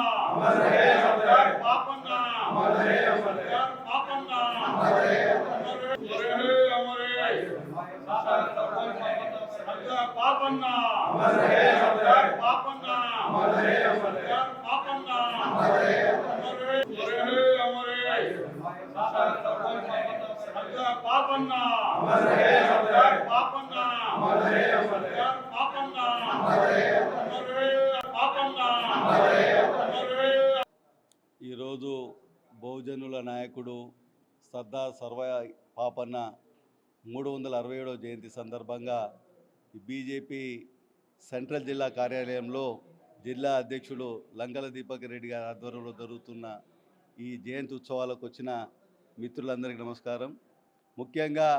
अमर रहे सरदार पापन्ना, अमर रहे सरदार पापन्ना, अमर रहे सरदार पापन्ना, अमर रहे सरदार पापन्ना, अमर रहे सरदार पापन्ना, अमर रहे सरदार पापन्ना, अमर रहे सरदार पापन्ना, अमर रहे सरदार पापन्ना, अमर रहे पापन्ना, अमर रहे। ఈరోజు బహుజనుల నాయకుడు సర్దార్ సర్వాయి పాపన్న 367వ జయంతి సందర్భంగా బీజేపీ సెంట్రల్ జిల్లా కార్యాలయంలో జిల్లా అధ్యక్షుడు లంగల దీపక్ రెడ్డి గారి ఆధ్వర్యంలో జరుగుతున్న ఈ జయంతి ఉత్సవాలకు వచ్చిన మిత్రులందరికీ నమస్కారం. ముఖ్యంగా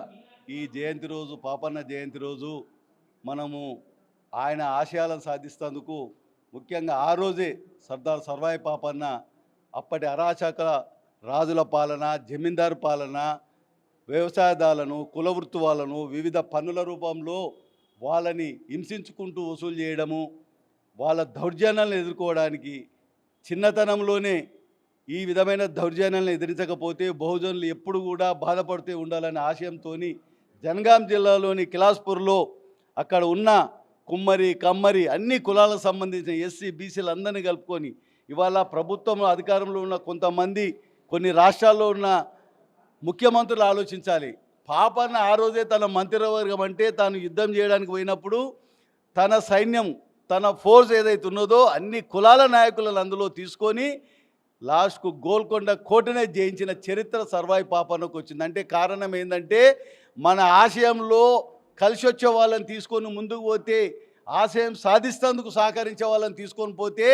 ఈ జయంతి రోజు, పాపన్న జయంతి రోజు మనము ఆయన ఆశయాలను సాధిస్తేందుకు ముఖ్యంగా ఆ రోజే సర్దార్ సర్వాయి పాపన్న అప్పటి అరాచక రాజుల పాలన, జమీందారు పాలన, వ్యవసాయదారులను, కులవృత్తి వాళ్ళను వివిధ పన్నుల రూపంలో వాళ్ళని హింసించుకుంటూ వసూలు చేయడము, వాళ్ళ దౌర్జన్యాలను ఎదుర్కోవడానికి చిన్నతనంలోనే ఈ విధమైన దౌర్జన్యాలను ఎదిరించకపోతే బహుజనులు ఎప్పుడు కూడా బాధపడుతూ ఉండాలనే ఆశయంతో జనగాం జిల్లాలోని కిలాస్పూర్లో అక్కడ ఉన్న కుమ్మరి, కమ్మరి అన్ని కులాలకు సంబంధించిన ఎస్సీ, బీసీలు అందరినీ కలుపుకొని ఇవాళ ప్రభుత్వంలో అధికారంలో ఉన్న కొంతమంది, కొన్ని రాష్ట్రాల్లో ఉన్న ముఖ్యమంత్రులు ఆలోచించాలి. పాపన్న ఆ రోజే తన మంత్రివర్గం అంటే తాను యుద్ధం చేయడానికి పోయినప్పుడు తన సైన్యం, తన ఫోర్స్ ఏదైతే ఉన్నదో అన్ని కులాల నాయకులను అందులో తీసుకొని లాస్ట్కు గోల్కొండ కోటనే జయించిన చరిత్ర సర్వాయి పాపన్నకు వచ్చింది. అంటే కారణం ఏంటంటే మన ఆశయంలో కలిసి వచ్చే వాళ్ళని తీసుకొని ముందుకు పోతే, ఆశయం సాధిస్తేందుకు సహకరించే వాళ్ళని తీసుకొని పోతే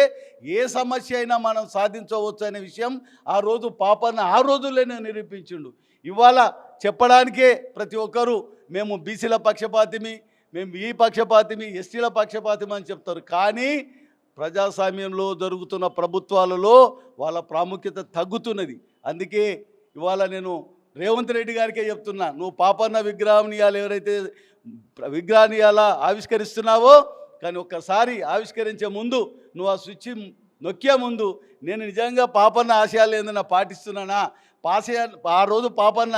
ఏ సమస్య అయినా మనం సాధించవచ్చు అనే విషయం ఆ రోజు పాపన్న ఆ రోజుల్లోనే నిరూపించిండు. ఇవాళ చెప్పడానికే ప్రతి ఒక్కరూ మేము బీసీల పక్షపాతిమి, మేము ఈ పక్షపాతిమి, ఎస్టీల పక్షపాతిమి అని చెప్తారు. కానీ ప్రజాస్వామ్యంలో జరుగుతున్న ప్రభుత్వాలలో వాళ్ళ ప్రాముఖ్యత తగ్గుతున్నది. అందుకే ఇవాళ నేను రేవంత్ రెడ్డి గారికే చెప్తున్నా, నువ్వు పాపన్న విగ్రహం ఇవాళ ఎవరైతే విగ్రహాన్ని ఇలా ఆవిష్కరిస్తున్నావో, కానీ ఒక్కసారి ఆవిష్కరించే ముందు నువ్వు ఆ స్విచ్ నొక్కే ముందు నేను నిజంగా పాపన్న ఆశయాలు ఏందన్నా పాటిస్తున్నానా, ఆ రోజు పాపన్న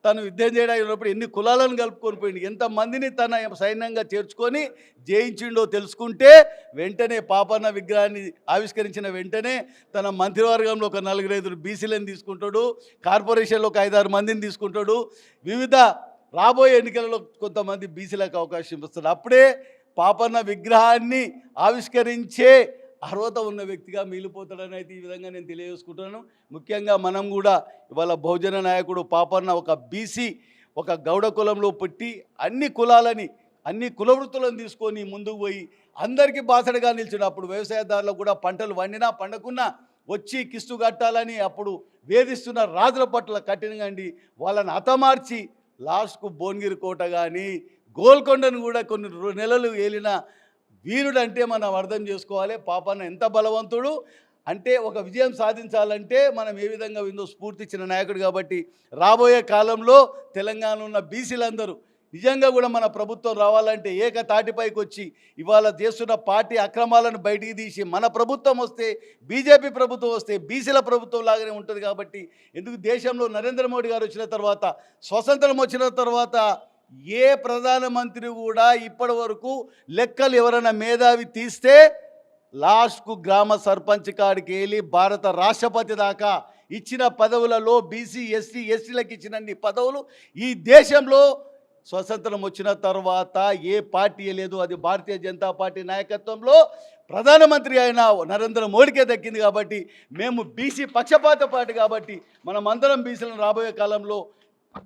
తను యుద్ధం చేయడానికి ఎన్ని కులాలను కలుపుకొని పోయింది, ఎంతమందిని తన సైన్యంగా చేర్చుకొని జయించిండో తెలుసుకుంటే వెంటనే పాపన్న విగ్రహాన్ని ఆవిష్కరించిన వెంటనే తన మంత్రివర్గంలో ఒక 4-5 బీసీలను తీసుకుంటాడు, కార్పొరేషన్లో ఒక 5-6 మందిని తీసుకుంటాడు, వివిధ రాబోయే ఎన్నికలలో కొంతమంది బీసీలకు అవకాశం ఇస్తాడు. అప్పుడే పాపన్న విగ్రహాన్ని ఆవిష్కరించే అర్హత ఉన్న వ్యక్తిగా మిగిలిపోతాడని అయితే ఈ విధంగా నేను తెలియజేసుకుంటున్నాను. ముఖ్యంగా మనం కూడా ఇవాళ బహుజన నాయకుడు పాపన్న ఒక బీసీ, ఒక గౌడ కులంలో పుట్టి అన్ని కులాలని, అన్ని కులవృత్తులను తీసుకొని ముందుకు పోయి అందరికీ బాసడగా నిలిచాడు. అప్పుడు వ్యవసాయదారులకు కూడా పంటలు వండినా పండకున్నా వచ్చి కిస్తు కట్టాలని అప్పుడు వేధిస్తున్న రాజుల పట్ల కఠినంగా అండి వాళ్ళని హతమార్చి లాస్ట్కు భువనగిరి కోట కానీ గోల్కొండను కూడా కొన్ని నెలలు ఏలిన వీరుడు అంటే మనం అర్థం చేసుకోవాలి. పాపన్న ఎంత బలవంతుడు అంటే ఒక విజయం సాధించాలంటే మనం ఏ విధంగా విందో స్ఫూర్తి ఇచ్చిన నాయకుడు. కాబట్టి రాబోయే కాలంలో తెలంగాణ ఉన్న బీసీలందరూ నిజంగా కూడా మన ప్రభుత్వం రావాలంటే ఏకతాటిపైకి వచ్చి ఇవాళ చేస్తున్న పార్టీ అక్రమాలను బయటికి తీసి మన ప్రభుత్వం వస్తే, బీజేపీ ప్రభుత్వం వస్తే బీసీల ప్రభుత్వం లాగానే ఉంటుంది. కాబట్టి ఎందుకు దేశంలో నరేంద్ర మోడీ గారు వచ్చిన తర్వాత, స్వతంత్రం వచ్చిన తర్వాత ఏ ప్రధానమంత్రి కూడా ఇప్పటి వరకు లెక్కలు ఎవరైనా మేధావి తీస్తే లాస్ట్కు గ్రామ సర్పంచ్ కాడికి వెళ్ళి భారత రాష్ట్రపతి దాకా ఇచ్చిన పదవులలో బీసీ, ఎస్సీ, ఎస్టీలకు ఇచ్చినన్ని పదవులు ఈ దేశంలో స్వతంత్రం వచ్చిన తర్వాత ఏ పార్టీ లేదు. అది భారతీయ జనతా పార్టీ నాయకత్వంలో ప్రధానమంత్రి అయిన నరేంద్ర మోడీకే దక్కింది. కాబట్టి మేము బీసీ పక్షపాత పార్టీ కాబట్టి మనమందరం బీసీలను రాబోయే కాలంలో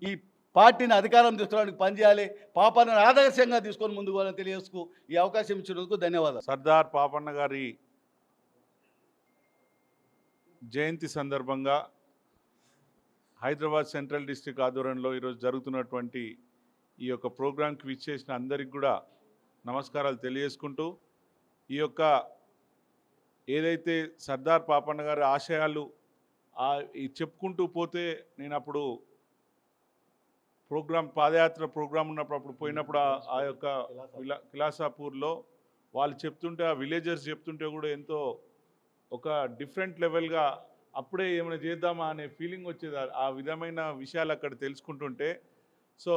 ఈ పార్టీని అధికారం తీసుకోవడానికి పనిచేయాలి. పాపన్నను ఆదర్శంగా తీసుకొని ముందుకు వాళ్ళని తెలియజేసుకు ఈ అవకాశం ఇచ్చినందుకు ధన్యవాదాలు. సర్దార్ పాపన్న గారి జయంతి సందర్భంగా హైదరాబాద్ సెంట్రల్ డిస్ట్రిక్ట్ ఆధ్వర్యంలో ఈరోజు జరుగుతున్నటువంటి ఈ యొక్క ప్రోగ్రాంకి విచ్చేసిన అందరికి కూడా నమస్కారాలు తెలియజేసుకుంటూ, ఈ యొక్క ఏదైతే సర్దార్ పాపన్న గారి ఆశయాలు చెప్పుకుంటూ పోతే, నేను అప్పుడు పాదయాత్ర ప్రోగ్రాం ఉన్నప్పుడు అప్పుడు పోయినప్పుడు ఆ యొక్క కిలాసాపూర్లో వాళ్ళు చెప్తుంటే, ఆ విలేజర్స్ చెప్తుంటే కూడా ఎంతో ఒక డిఫరెంట్ లెవెల్గా అప్పుడే ఏమైనా చేద్దామా అనే ఫీలింగ్ వచ్చేది ఆ విధమైన విషయాలు అక్కడ తెలుసుకుంటుంటే. సో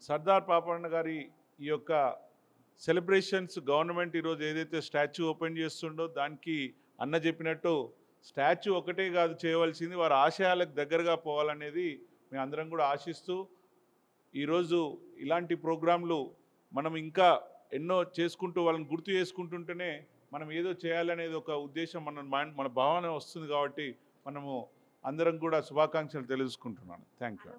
సర్దార్ పాపన్న గారి ఈ యొక్క సెలబ్రేషన్స్ గవర్నమెంట్ ఈరోజు ఏదైతే స్టాచ్యూ ఓపెన్ చేస్తుండో దానికి అన్న చెప్పినట్టు స్టాచ్యూ ఒకటే కాదు చేయవలసింది, వారి ఆశయాలకు దగ్గరగా పోవాలనేది మేము అందరం కూడా ఆశిస్తూ ఈరోజు ఇలాంటి ప్రోగ్రాంలు మనం ఇంకా ఎన్నో చేసుకుంటూ వాళ్ళని గుర్తు చేసుకుంటుంటేనే మనం ఏదో చేయాలనేది ఒక ఉద్దేశం మన భావన వస్తుంది. కాబట్టి మనము అందరం కూడా శుభాకాంక్షలు తెలుసుకుంటున్నాను. Thank you.